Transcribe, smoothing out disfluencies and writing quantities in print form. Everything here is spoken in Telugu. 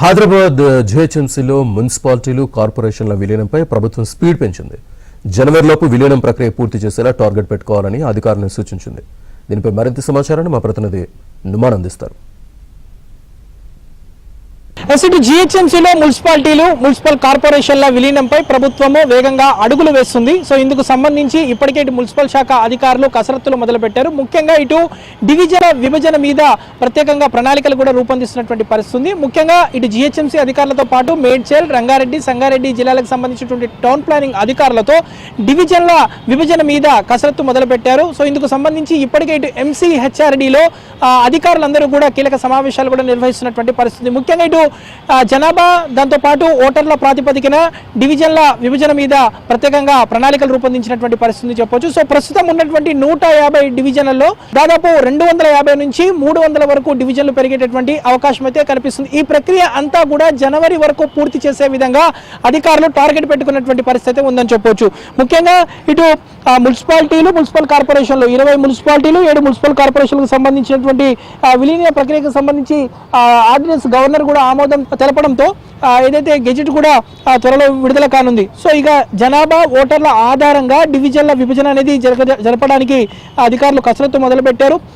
హైదరాబాద్ జిహెచ్ఎంసీలో మున్సిపాలిటీలు కార్పొరేషన్ల విలీనంపై ప్రభుత్వం స్పీడ్ పెంచింది. జనవరిలోపు విలీనం ప్రక్రియ పూర్తి చేసేలా టార్గెట్ పెట్టుకోవాలని అధికారులను సూచించింది. దీనిపై మరింత సమాచారాన్ని మా ప్రతినిధి నుమాన్ అందిస్తారు. జిహెచ్ఎంసీలో మున్సిపాలిటీలు మున్సిపల్ కార్పొరేషన్ల విలీనంపై ప్రభుత్వము వేగంగా అడుగులు వేస్తుంది. సో ఇందుకు సంబంధించి ఇప్పటికే ఇటు మున్సిపల్ శాఖ అధికారులు కసరత్తులు మొదలుపెట్టారు. ముఖ్యంగా ఇటు డివిజన్ విభజన మీద ప్రత్యేకంగా ప్రణాళికలు కూడా రూపొందిస్తున్నటువంటి పరిస్థితి. ముఖ్యంగా ఇటు జిహెచ్ఎంసీ అధికారులతో పాటు మేడ్చల్, రంగారెడ్డి, సంగారెడ్డి జిల్లాలకు సంబంధించినటువంటి టౌన్ ప్లానింగ్ అధికారులతో డివిజన్ల విభజన మీద కసరత్తు మొదలుపెట్టారు. సో ఇందుకు సంబంధించి ఇప్పటికే ఇటు ఎంసీహెచ్ఆర్డీలో అధికారులందరూ కూడా కీలక సమావేశాలు కూడా నిర్వహిస్తున్నటువంటి పరిస్థితి. ముఖ్యంగా ఇటు జనాభా దాంతోపాటు ఓటర్ల ప్రాతిపదికన డివిజన్ల విభజన మీద ప్రత్యేకంగా ప్రణాళికలు రూపొందించినటువంటి పరిస్థితి చెప్పొచ్చు. సో ప్రస్తుతం ఉన్నటువంటి 150 డివిజన్లలో దాదాపు 250 నుంచి 300 వరకు డివిజన్లు పెరిగేటటువంటి అవకాశం అయితే కనిపిస్తుంది. ఈ ప్రక్రియ అంతా కూడా జనవరి వరకు పూర్తి చేసే విధంగా అధికారులు టార్గెట్ పెట్టుకున్నటువంటి పరిస్థితి ఉందని చెప్పొచ్చు. ముఖ్యంగా ఇటు మున్సిపాలిటీలు, మున్సిపల్ కార్పొరేషన్లు 20 మున్సిపాలిటీలు, 7 మున్సిపల్ కార్పొరేషన్లకు సంబంధించినటువంటి విలీన ప్రక్రియకు సంబంధించి ఆర్డినెన్స్ గవర్నర్ కూడా ఆమోదం తెలపడంతో ఏదైతే గెజెట్ కూడా త్వరలో విడుదల కానుంది. సో ఇక జనాభా ఓటర్ల ఆధారంగా డివిజన్ల విభజన అనేది జరపడానికి అధికారులు కసరత్తు మొదలుపెట్టారు.